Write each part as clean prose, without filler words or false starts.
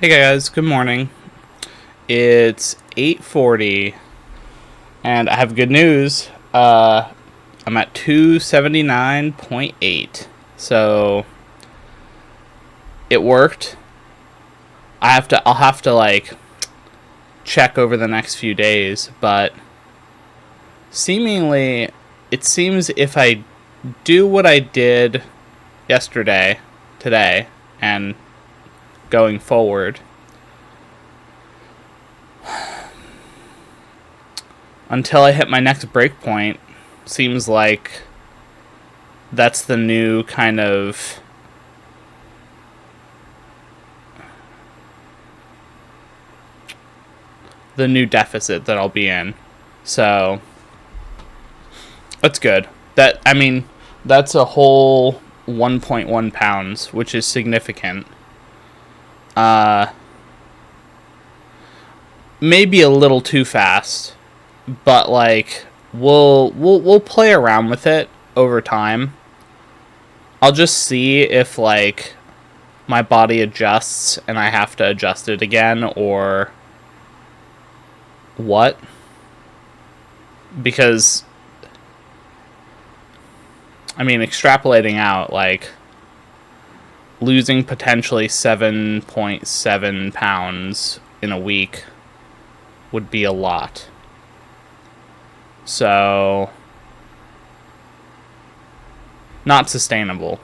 Hey guys, good morning. It's 8:40 and I have good news. I'm at 279.8. So it worked. I'll have to like check over the next few days, but seemingly it seems if I do what I did yesterday, today, and going forward, until I hit my next breakpoint, seems like that's the new kind of the new deficit that I'll be in. So that's good. That's a whole 1.1 pounds, which is significant. Uh Maybe a little too fast, but like we'll play around with it over time. I'll just see if like my body adjusts and I have to adjust it again or what. Because extrapolating out, like losing potentially 7.7 pounds in a week would be a lot. So not sustainable.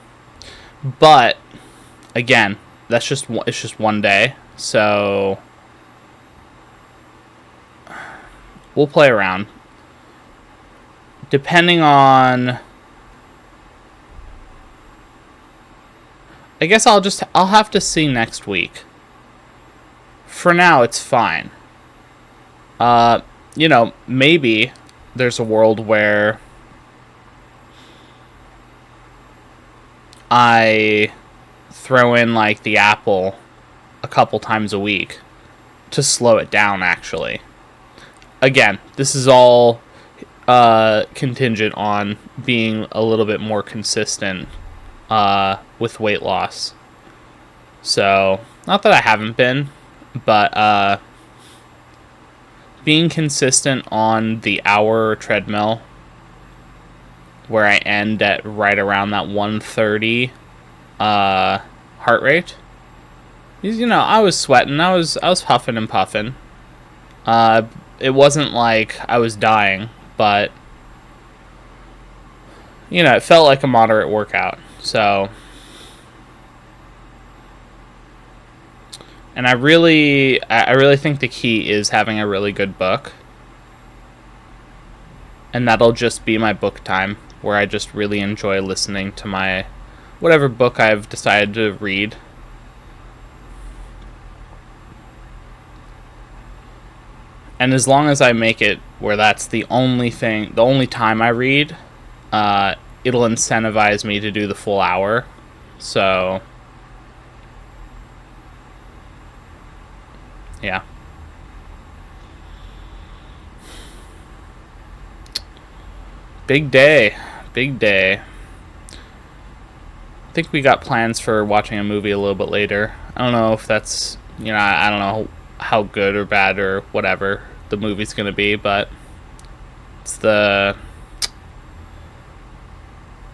But again, it's just one day. So we'll play around. Depending on, I guess I'll have to see next week. For now it's fine. Maybe there's a world where I throw in like the apple a couple times a week to slow it down, actually. Again, this is all contingent on being a little bit more consistent with weight loss. So, not that I haven't been, but being consistent on the hour treadmill where I end at right around that 130 heart rate. I was sweating, I was huffing and puffing. It wasn't like I was dying, but it felt like a moderate workout. So, and I really think the key is having a really good book. And that'll just be my book time, where I just really enjoy listening to my whatever book I've decided to read. And as long as I make it where that's the only time I read, it'll incentivize me to do the full hour. So, yeah. Big day. Big day. I think we got plans for watching a movie a little bit later. I don't know if that's, I don't know how good or bad or whatever the movie's going to be, but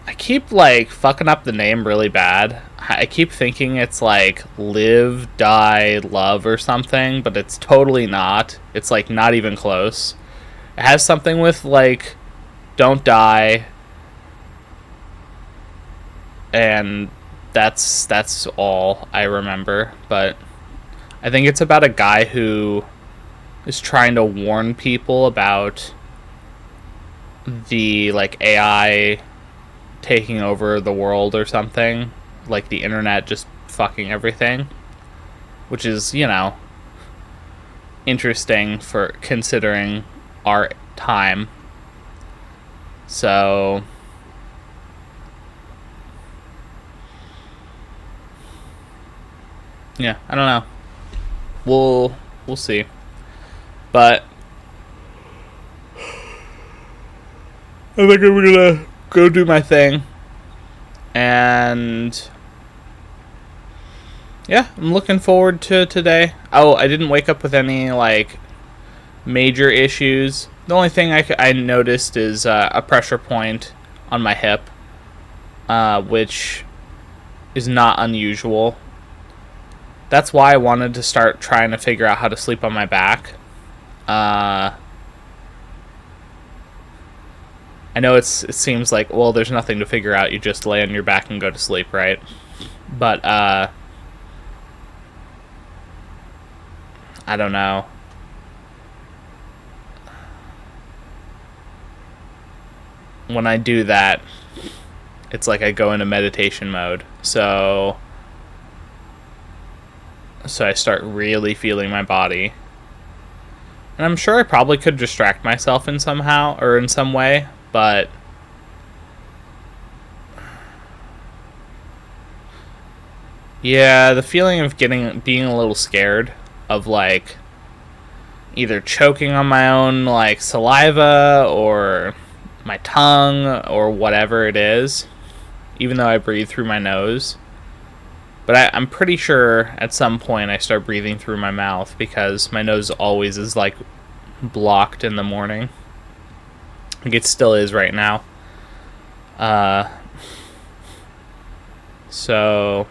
I keep like fucking up the name really bad. I keep thinking it's like Live, Die, Love or something, but it's totally not. It's like not even close. It has something with like don't die, and that's all I remember. But I think it's about a guy who is trying to warn people about the like AI taking over the world or something, like the internet just fucking everything, which is interesting for considering our time. So yeah, I don't know. We'll see. But I think I'm gonna go do my thing. And yeah, I'm looking forward to today. Oh, I didn't wake up with any, like, major issues. The only thing I noticed is a pressure point on my hip, which is not unusual. That's why I wanted to start trying to figure out how to sleep on my back. I know it seems like, well, there's nothing to figure out. You just lay on your back and go to sleep, right? But, I don't know. When I do that, it's like I go into meditation mode. So I start really feeling my body. And I'm sure I probably could distract myself in somehow or in some way, but yeah, the feeling of being a little scared of, like, either choking on my own, like, saliva or my tongue or whatever it is, even though I breathe through my nose. But I'm pretty sure at some point I start breathing through my mouth because my nose always is, like, blocked in the morning. Like it still is right now. So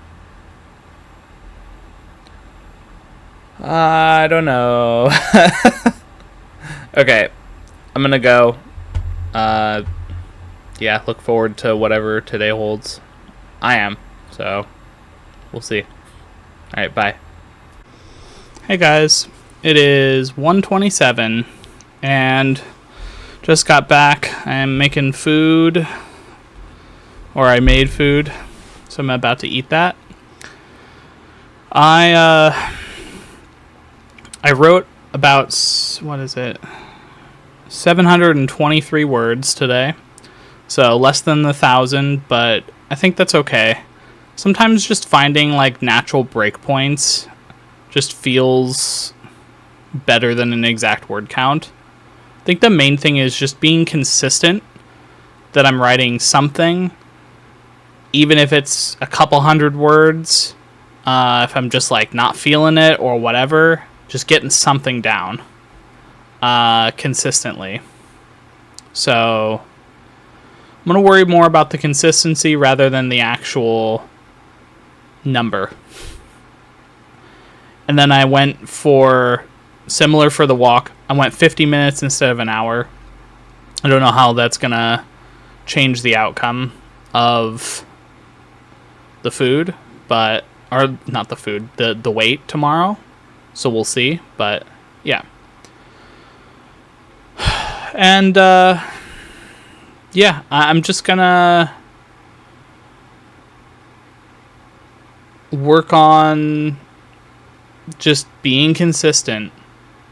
I don't know. Okay, I'm gonna go. Yeah, look forward to whatever today holds. I am, so we'll see. Alright, bye. Hey guys, it is 1:27 and just got back. I'm making food, or I made food, so I'm about to eat that. I wrote about, 723 words today, so less than 1,000, but I think that's okay. Sometimes just finding, like, natural breakpoints just feels better than an exact word count. I think the main thing is just being consistent, that I'm writing something, even if it's a couple hundred words, if I'm just, like, not feeling it or whatever, just getting something down consistently. So I'm going to worry more about the consistency rather than the actual number. And then I went for, similar for the walk, I went 50 minutes instead of an hour. I don't know how that's going to change the outcome of the food, but, or not the food, the weight tomorrow. So we'll see, but yeah. And, yeah, I'm just gonna work on just being consistent.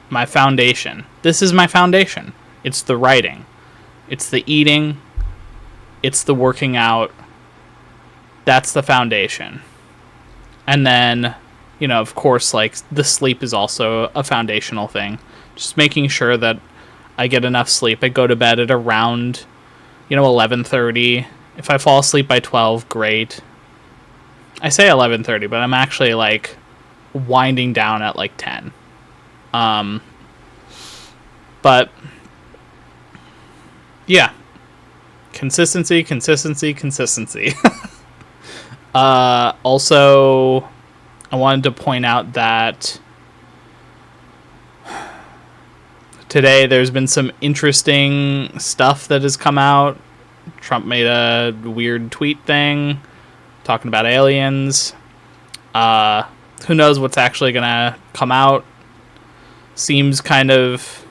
My foundation. This is my foundation. It's the writing. It's the eating. It's the working out. That's the foundation. And then, you know, of course, like, the sleep is also a foundational thing. Just making sure that I get enough sleep. I go to bed at around, 11:30. If I fall asleep by 12, great. I say 11:30, but I'm actually, like, winding down at, like, 10. But yeah, consistency. Also, I wanted to point out that today there's been some interesting stuff that has come out. Trump made a weird tweet thing talking about aliens. Who knows what's actually gonna come out. Seems kind of,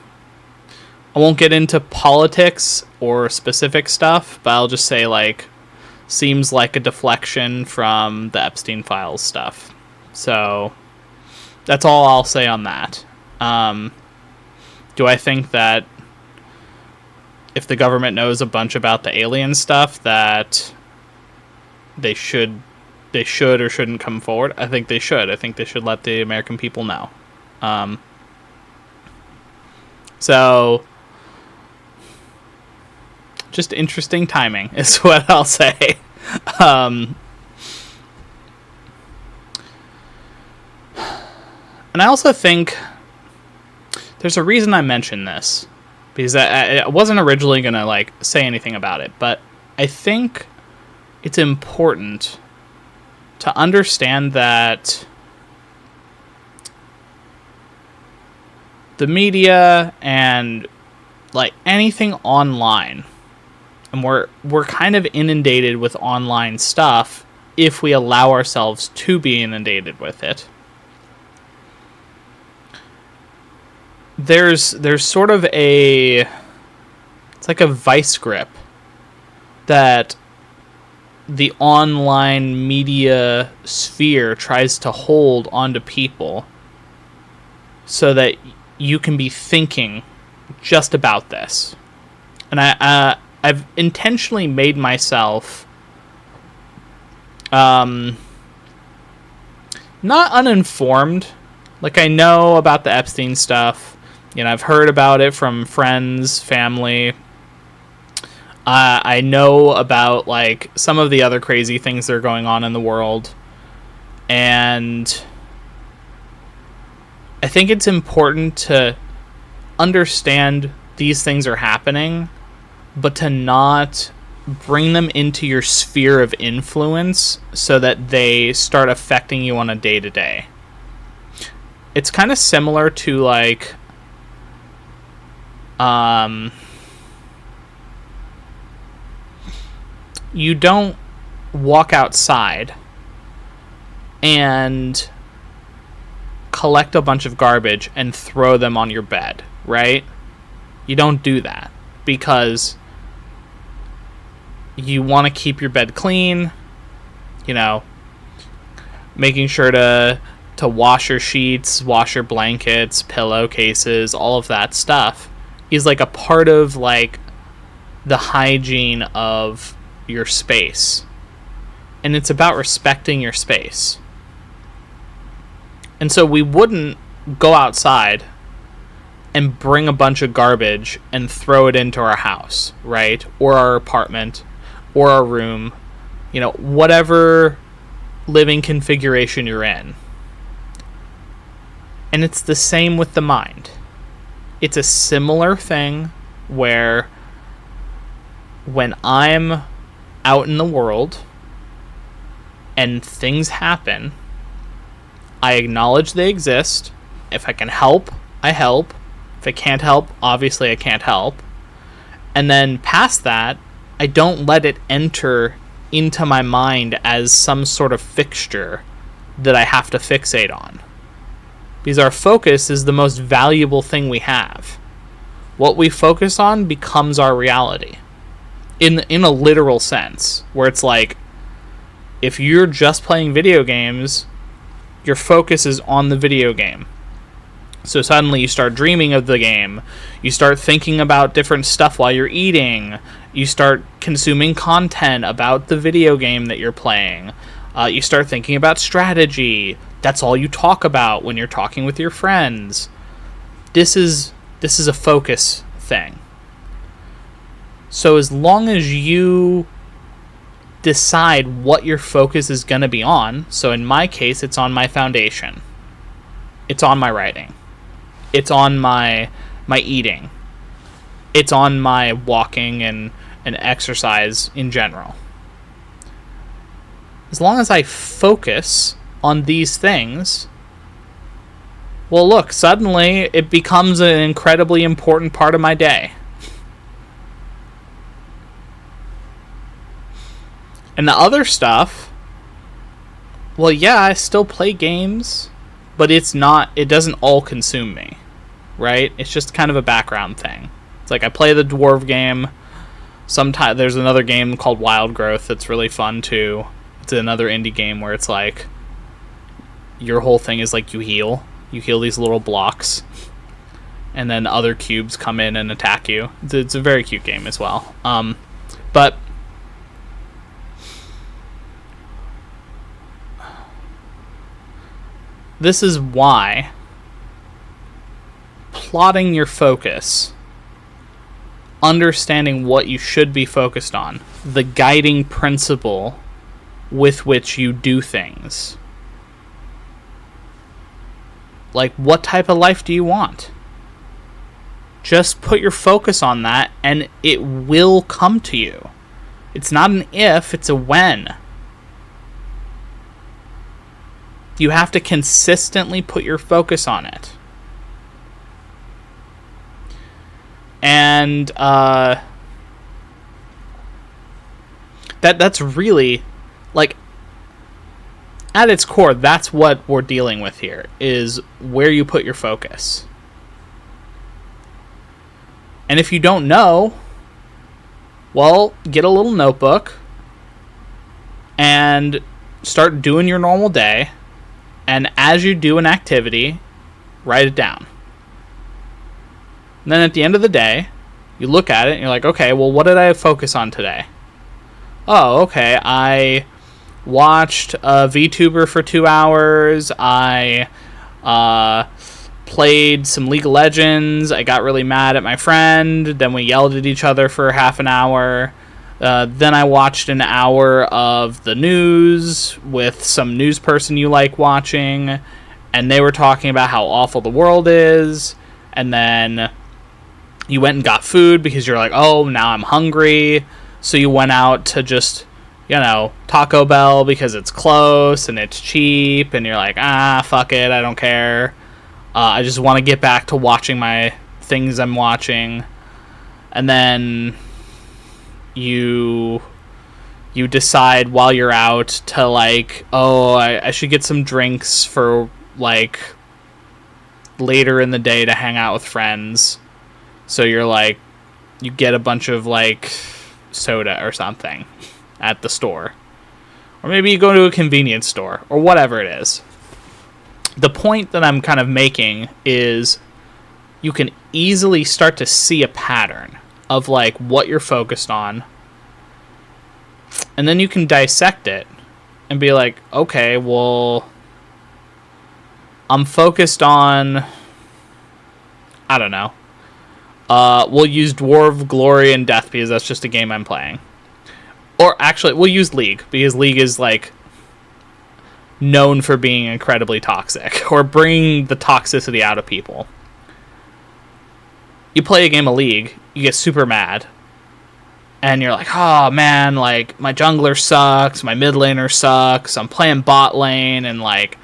I won't get into politics or specific stuff, but I'll just say, like, seems like a deflection from the Epstein Files stuff. So that's all I'll say on that. Do I think that if the government knows a bunch about the alien stuff that they should or shouldn't come forward? I think they should. I think they should let the American people know. So just interesting timing is what I'll say. And I also think there's a reason I mentioned this, because I wasn't originally going to like say anything about it, but I think it's important to understand that the media and like anything online, and we're kind of inundated with online stuff if we allow ourselves to be inundated with it. There's sort of it's like a vice grip that the online media sphere tries to hold onto people so that you can be thinking just about this. And I've intentionally made myself not uninformed. Like, I know about the Epstein stuff. You know, I've heard about it from friends, family. I know about, like, some of the other crazy things that are going on in the world. And I think it's important to understand these things are happening, but to not bring them into your sphere of influence so that they start affecting you on a day-to-day. It's kind of similar to, like, you don't walk outside and collect a bunch of garbage and throw them on your bed, right? You don't do that because you want to keep your bed clean, you know, making sure to wash your sheets, wash your blankets, pillowcases, all of that stuff is like a part of like the hygiene of your space. And it's about respecting your space. And so we wouldn't go outside and bring a bunch of garbage and throw it into our house, right? Or our apartment, or our room, you know, whatever living configuration you're in. And it's the same with the mind. It's a similar thing where when I'm out in the world and things happen, I acknowledge they exist. If I can help, I help. If I can't help, obviously I can't help. And then past that, I don't let it enter into my mind as some sort of fixture that I have to fixate on. Because our focus is the most valuable thing we have. What we focus on becomes our reality. In a literal sense, where it's like, if you're just playing video games, your focus is on the video game. So suddenly you start dreaming of the game. You start thinking about different stuff while you're eating. You start consuming content about the video game that you're playing. You start thinking about strategy. That's all you talk about when you're talking with your friends. This is a focus thing. So as long as you decide what your focus is going to be on, so in my case, it's on my foundation. It's on my writing. It's on my eating. It's on my walking and exercise in general. As long as I focus on these things, well, look, suddenly it becomes an incredibly important part of my day. And the other stuff, well, yeah, I still play games, but it doesn't all consume me, right? It's just kind of a background thing. It's like I play the dwarf game. Sometimes there's another game called Wild Growth that's really fun too. It's another indie game where it's like your whole thing is like you heal these little blocks, and then other cubes come in and attack you. It's a very cute game as well. But this is why plotting your focus, understanding what you should be focused on, the guiding principle with which you do things, Like, what type of life do you want? Just put your focus on that, and it will come to you. It's not an if, it's a when. You have to consistently put your focus on it. And that's really, like, at its core, that's what we're dealing with here, is where you put your focus. And if you don't know, well, get a little notebook and start doing your normal day. And as you do an activity, write it down. And then at the end of the day, you look at it and you're like, okay, well, what did I focus on today? Oh, okay, I watched a VTuber for 2 hours. I played some League of Legends. I got really mad at my friend. Then we yelled at each other for half an hour. Then I watched an hour of the news with some news person you like watching. And they were talking about how awful the world is. And then you went and got food because you're like, oh, now I'm hungry. So you went out to just, Taco Bell because it's close and it's cheap. And you're like, fuck it, I don't care. I just want to get back to watching my things I'm watching. And then you decide while you're out to, like, oh, I should get some drinks for, like, later in the day to hang out with friends. So you're like, you get a bunch of, like, soda or something at the store. Or maybe you go to a convenience store or whatever it is. The point that I'm kind of making is you can easily start to see a pattern of, like, what you're focused on. And then you can dissect it and be like, okay, well, I'm focused on, I don't know. We'll use Dwarf, Glory, and Death because that's just a game I'm playing. Or actually, we'll use League because League is, like, known for being incredibly toxic or bringing the toxicity out of people. You play a game of League, you get super mad, and you're like, oh man, like, my jungler sucks, my mid laner sucks, I'm playing bot lane, and, like,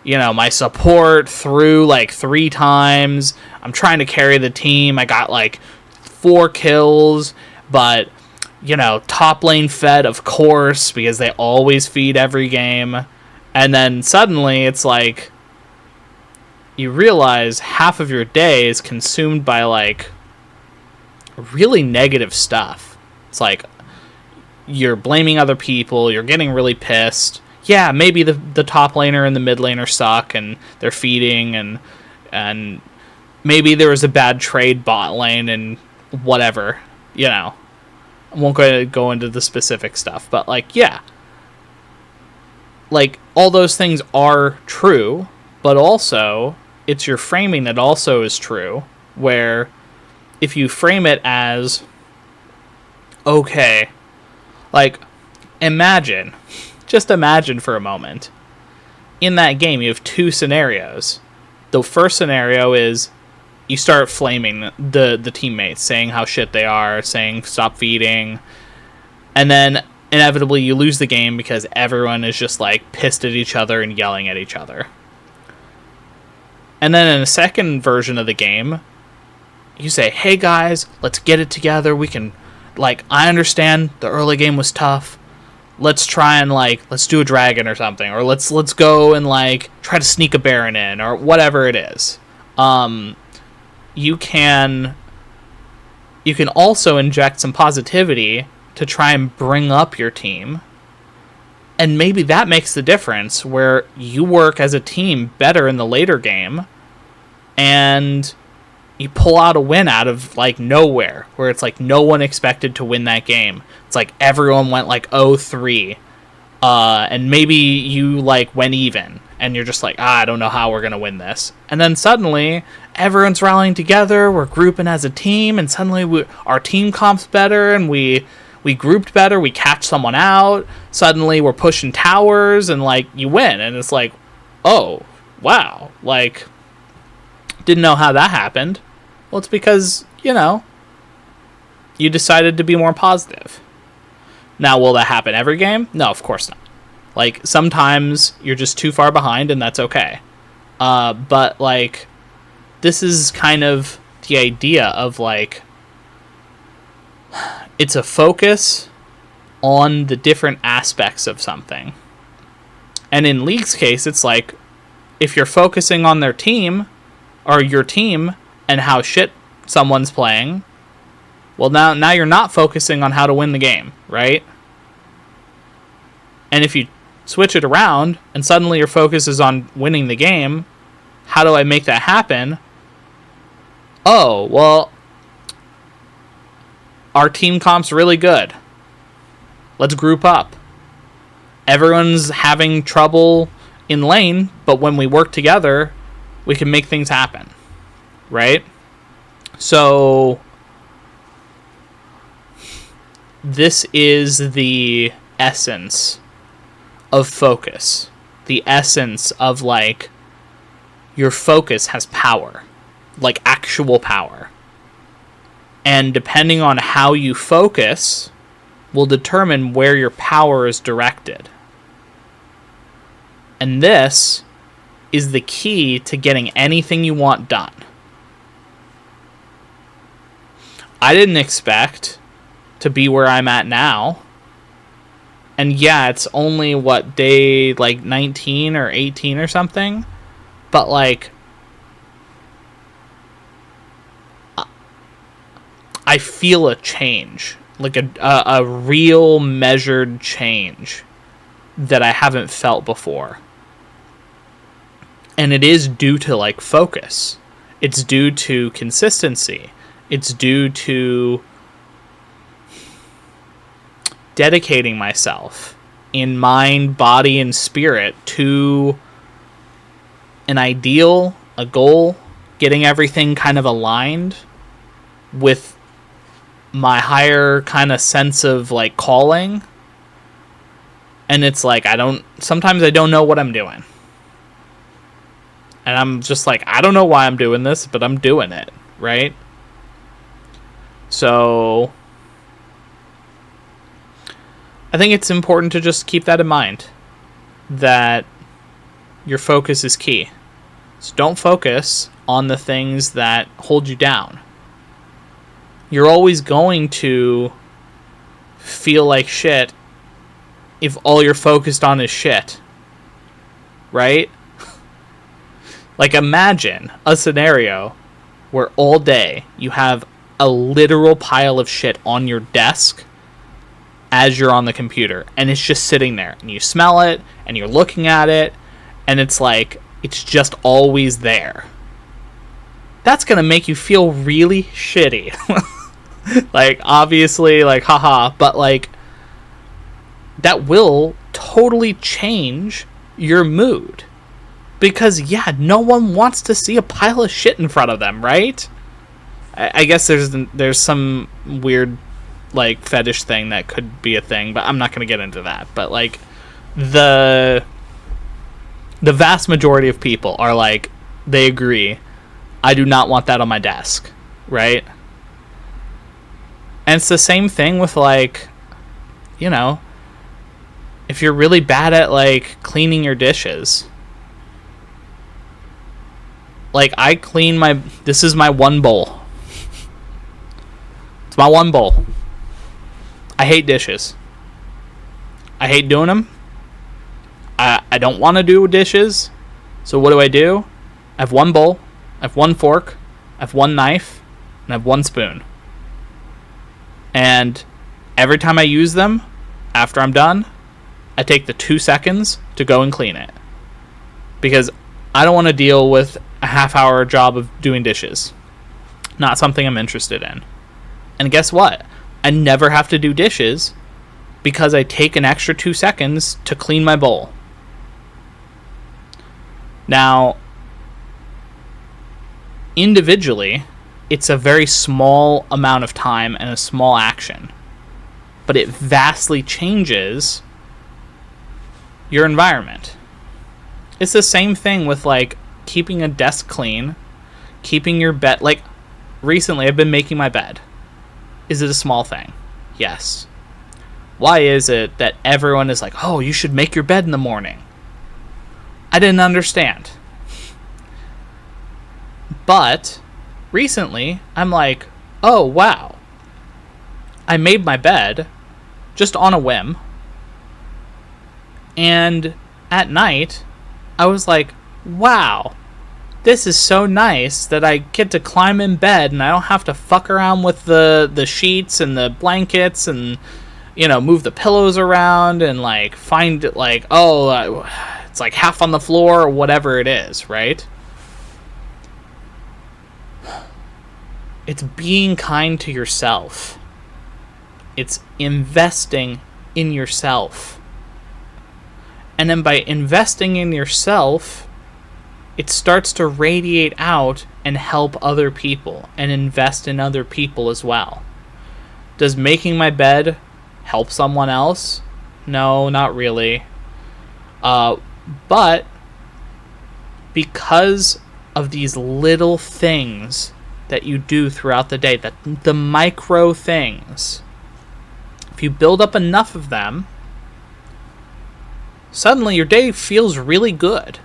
my support threw, like, 3 times, I'm trying to carry the team, I got, like, 4 kills, but, top lane fed, of course, because they always feed every game. And then suddenly it's like you realize half of your day is consumed by, like, really negative stuff. It's like you're blaming other people, you're getting really pissed. Yeah, maybe the top laner and the mid laner suck and they're feeding and maybe there was a bad trade bot lane and whatever, I won't go into the specific stuff, but, like, yeah. Like, all those things are true, but also it's your framing that also is true, where if you frame it as, okay, like, just imagine for a moment, in that game you have 2 scenarios. The first scenario is you start flaming the teammates, saying how shit they are, saying stop feeding, and then inevitably you lose the game because everyone is just, like, pissed at each other and yelling at each other. And then in a second version of the game, you say, hey guys, let's get it together, we can, like, I understand the early game was tough, let's try and, like, let's do a dragon or something, or let's go and, like, try to sneak a baron in, or whatever it is. You can also inject some positivity to try and bring up your team. And maybe that makes the difference, where you work as a team better in the later game, and you pull out a win out of, like, nowhere, where it's like no one expected to win that game. It's like everyone went, like, 0-3, and maybe you, like, went even, and you're just like, I don't know how we're gonna win this. And then suddenly everyone's rallying together, we're grouping as a team, and suddenly our team comp's better, and we grouped better, we catch someone out, suddenly we're pushing towers, and, like, you win, and it's like, oh, wow, like, Didn't know how that happened. Well, it's because, you decided to be more positive. Now, will that happen every game? No, of course not. Like, sometimes you're just too far behind, and that's okay. But, like, this is kind of the idea of, like, it's a focus on the different aspects of something. And in League's case, it's like, if you're focusing on their team, or your team, and how shit someone's playing, well, now you're not focusing on how to win the game, right? And if you switch it around, and suddenly your focus is on winning the game, how do I make that happen? Oh, well, our team comp's really good. Let's group up. Everyone's having trouble in lane, but when we work together, we can make things happen, right? So this is the essence of focus. The essence of, like, your focus has power, like actual power. And depending on how you focus will determine where your power is directed. And this is the key to getting anything you want done. I didn't expect to be where I'm at now. And yeah, it's only, day, 19 or 18 or something. But, like, I feel a change. Like, a real measured change that I haven't felt before. And it is due to, like, focus. It's due to consistency. It's due to dedicating myself in mind, body, and spirit to an ideal, a goal, getting everything kind of aligned with my higher kind of sense of, like, calling. And it's like, sometimes I don't know what I'm doing. And I'm just like, I don't know why I'm doing this, but I'm doing it, right? So I think it's important to just keep that in mind, that your focus is key. So don't focus on the things that hold you down. You're always going to feel like shit if all you're focused on is shit, right? Like, imagine a scenario where all day you have a literal pile of shit on your desk as you're on the computer, and it's just sitting there, and you smell it, and you're looking at it, and it's like, it's just always there. That's gonna make you feel really shitty. Like, obviously, like, haha, but, like, that will totally change your mood. Because, yeah, no one wants to see a pile of shit in front of them, right? I guess there's some weird, like, fetish thing that could be a thing, but I'm not going to get into that. But, like, the vast majority of people are like, they agree, I do not want that on my desk, right? And it's the same thing with, like, if you're really bad at, like, cleaning your dishes. Like, I clean this is my one bowl. It's my one bowl. I hate dishes. I hate doing them. I don't want to do dishes. So what do? I have one bowl. I have one fork. I have one knife. And I have one spoon. And every time I use them, after I'm done, I take the 2 seconds to go and clean it. Because I don't want to deal with a half-hour job of doing dishes. Not something I'm interested in. And guess what? I never have to do dishes because I take an extra 2 seconds to clean my bowl. Now, individually, it's a very small amount of time and a small action. But it vastly changes your environment. It's the same thing with, like, keeping a desk clean, keeping your bed, like, recently I've been making my bed. Is it a small thing? Yes. Why is it that everyone is like, oh, you should make your bed in the morning? I didn't understand. But recently, I'm like, oh, wow. I made my bed just on a whim. And at night, I was like, wow, this is so nice that I get to climb in bed and I don't have to fuck around with the sheets and the blankets and, you know, move the pillows around and, like, find, like, oh, it's like half on the floor or whatever it is, right? It's being kind to yourself. It's investing in yourself. And then by investing in yourself, it starts to radiate out and help other people and invest in other people as well. Does making my bed help someone else? No, not really. But because of these little things that you do throughout the day, that the micro things, if you build up enough of them, suddenly your day feels really good.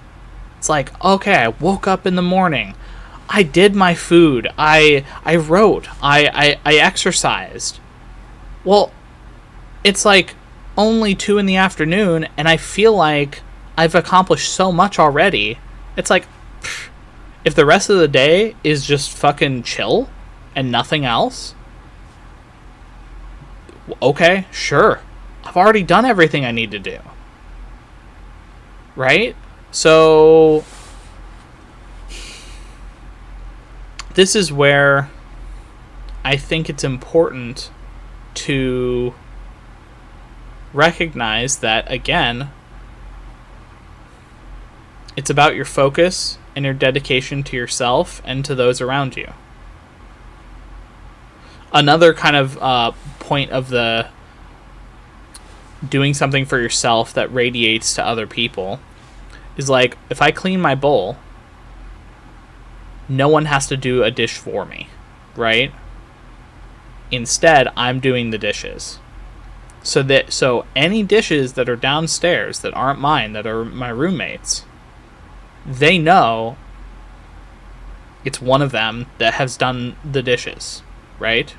It's like, okay, I woke up in the morning, I did my food, I wrote, I exercised. Well, it's like only 2 in the afternoon, and I feel like I've accomplished so much already. It's like, if the rest of the day is just fucking chill and nothing else, okay, sure. I've already done everything I need to do. Right? So this is where I think it's important to recognize that, again, it's about your focus and your dedication to yourself and to those around you. Another kind of point of the doing something for yourself that radiates to other people is, like, if I clean my bowl, no one has to do a dish for me, right? Instead, I'm doing the dishes. So any dishes that are downstairs that aren't mine, that are my roommates, they know it's one of them that has done the dishes, right?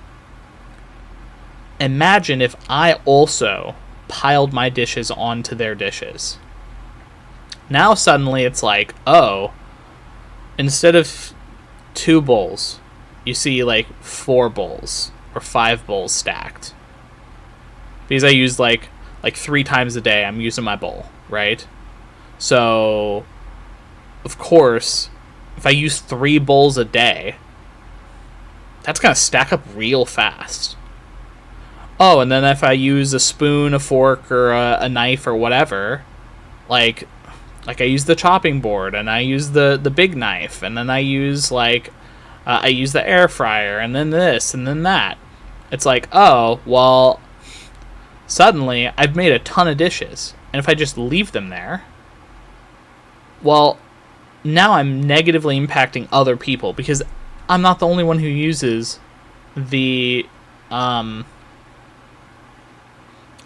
Imagine if I also piled my dishes onto their dishes. Now suddenly it's like, oh, instead of 2 bowls, you see like 4 bowls or 5 bowls stacked. Because I use like 3 times a day, I'm using my bowl, right? So, of course, if I use 3 bowls a day, that's going to stack up real fast. Oh, and then if I use a spoon, a fork, or a knife or whatever, like I use the chopping board, and I use the big knife, and then I use I use the air fryer, and then this, and then that. It's like, oh, well, suddenly I've made a ton of dishes, and if I just leave them there, well, now I'm negatively impacting other people, because I'm not the only one who uses the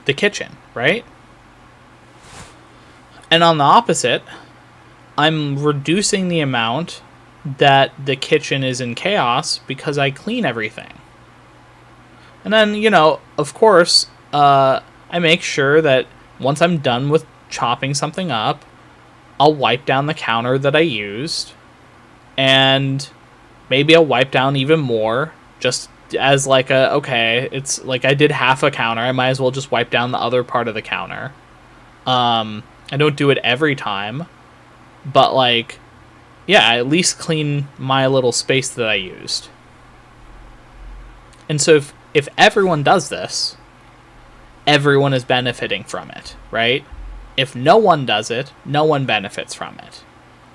kitchen, right? And on the opposite, I'm reducing the amount that the kitchen is in chaos because I clean everything. And then, you know, of course, I make sure that once I'm done with chopping something up, I'll wipe down the counter that I used, and maybe I'll wipe down even more, just as like okay, it's like I did half a counter, I might as well just wipe down the other part of the counter. I don't do it every time, but like, yeah, I at least clean my little space that I used. And so if everyone does this, everyone is benefiting from it, right? If no one does it, no one benefits from it.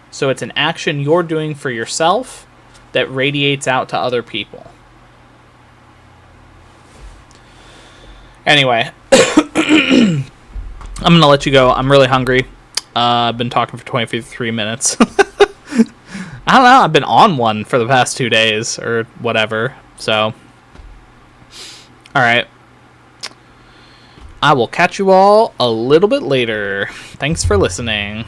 So it's an action you're doing for yourself that radiates out to other people. Anyway, I'm going to let you go. I'm really hungry. I've been talking for 23 minutes. I don't know. I've been on one for the past 2 days or whatever. So, all right. I will catch you all a little bit later. Thanks for listening.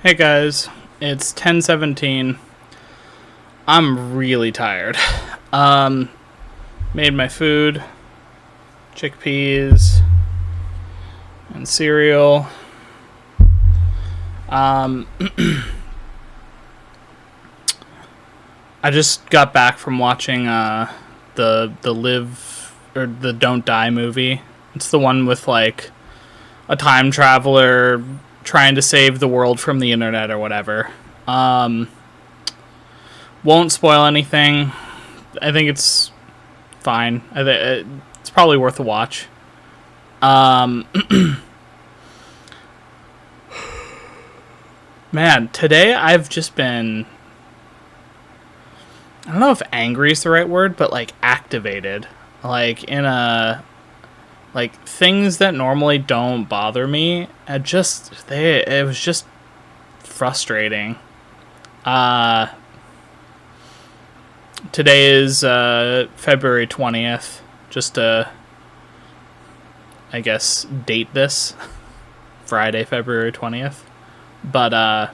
Hey guys, it's 10:17. I'm really tired. Made my food, chickpeas, and cereal. I just got back from watching the Live or the Don't Die movie. It's the one with like a time traveler trying to save the world from the internet or whatever. Won't spoil anything. I think it's fine. It's probably worth a watch. Man, today I've just been, I don't know if angry is the right word, but like activated. Like in a, like things that normally don't bother me, it was just frustrating. Today is February 20th, just to, I guess, date this. Friday, February 20th. But,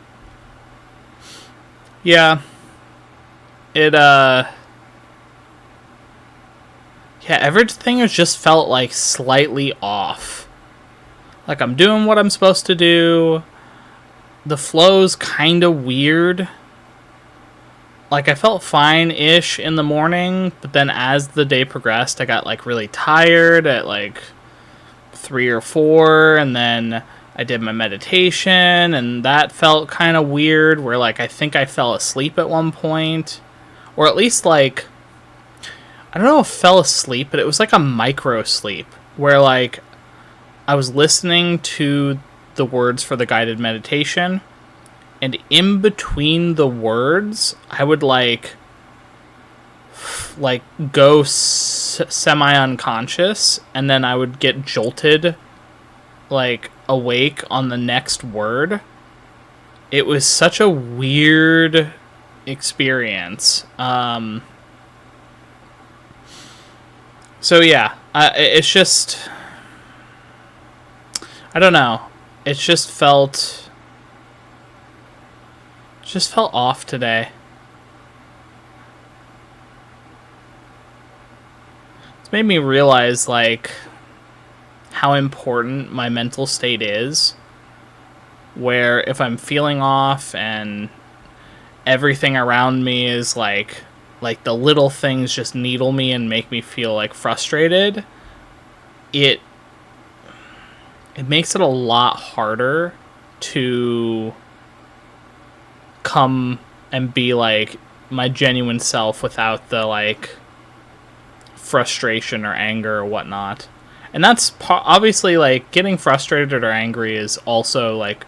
yeah, everything has just felt like slightly off. Like I'm doing what I'm supposed to do. The flow's kind of weird. Like I felt fine-ish in the morning, but then as the day progressed, I got like really tired at like 3 or 4, and then I did my meditation, and that felt kind of weird, where like I think I fell asleep at one point, or at least like, I don't know if fell asleep, but it was like a micro sleep, where like I was listening to the words for the guided meditation, and in between the words, I would like go semi-unconscious, and then I would get jolted, like, awake on the next word. It was such a weird experience. So yeah, it's just, I don't know. It just felt off today. It's made me realize, like, how important my mental state is. Where if I'm feeling off and everything around me is, like the little things just needle me and make me feel, like, frustrated, it makes it a lot harder to come and be like my genuine self without the like frustration or anger or whatnot. And that's obviously like getting frustrated or angry is also like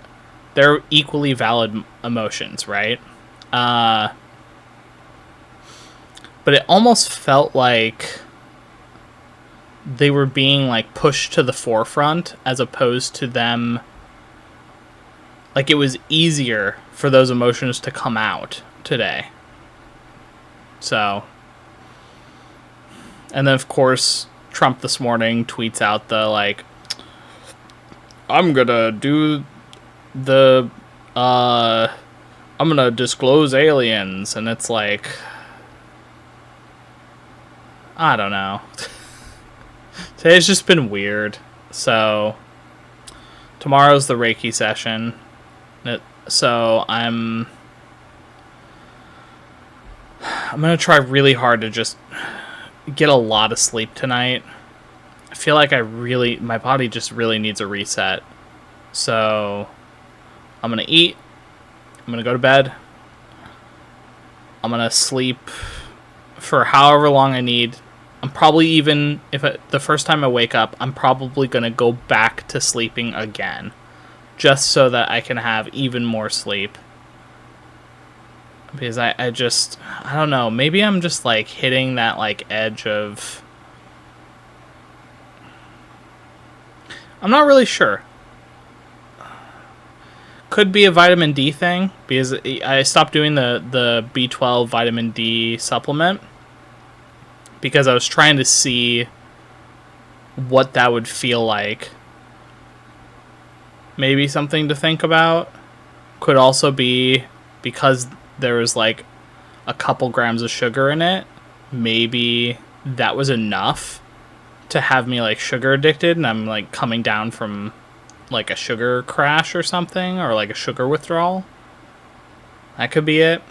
they're equally valid emotions, right? But it almost felt like they were being like pushed to the forefront as opposed to them, like it was easier for those emotions to come out today. So, and then of course Trump this morning tweets out the like, I'm gonna do the I'm gonna disclose aliens, and it's like, I don't know. Today's just been weird. So tomorrow's the Reiki session. So I'm gonna try really hard to just get a lot of sleep tonight. I feel like my body just really needs a reset. So I'm gonna eat. I'm gonna go to bed. I'm gonna sleep for however long I need. I'm probably even, the first time I wake up, I'm probably gonna go back to sleeping again, just so that I can have even more sleep. Because I don't know, maybe I'm just like hitting that like edge of, I'm not really sure. could be a vitamin D thing because I stopped doing the B12 vitamin D supplement because I was trying to see what that would feel like. Maybe something to think about. Could also be because there was like a couple grams of sugar in it. Maybe that was enough to have me like sugar addicted, and I'm like coming down from like a sugar crash or something, or like a sugar withdrawal. That could be it.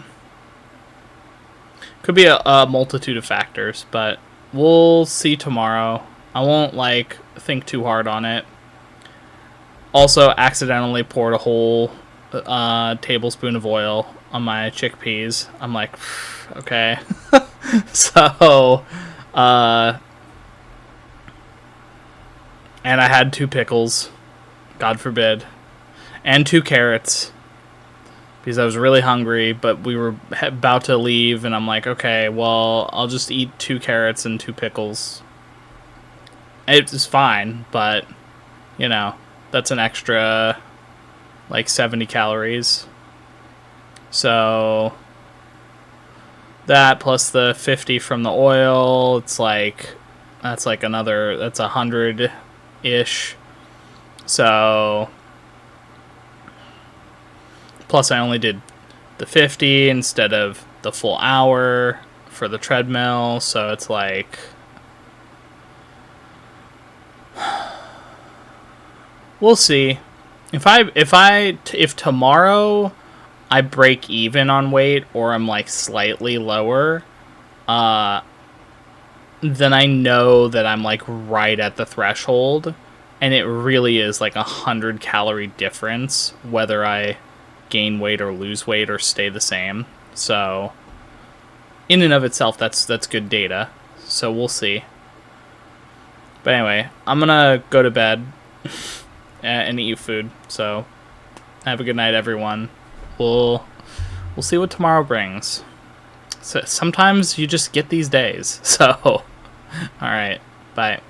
Could be a multitude of factors, but we'll see tomorrow. I won't like think too hard on it. Also, accidentally poured a whole tablespoon of oil on my chickpeas. I'm like, okay. So, and I had 2 pickles, God forbid, and 2 carrots because I was really hungry, but we were about to leave, and I'm like, okay, well, I'll just eat 2 carrots and 2 pickles. It was fine, but, you know, that's an extra, like, 70 calories. So, that plus the 50 from the oil, it's like, that's like another, that's 100-ish. So, plus I only did the 50 instead of the full hour for the treadmill, so it's like, we'll see. If tomorrow I break even on weight or I'm like slightly lower, then I know that I'm like right at the threshold, and it really is like 100-calorie difference whether I gain weight or lose weight or stay the same. So in and of itself, that's good data. So we'll see. But anyway, I'm gonna go to bed and eat food. So have a good night, everyone. We'll see what tomorrow brings. So sometimes you just get these days. So all right, bye.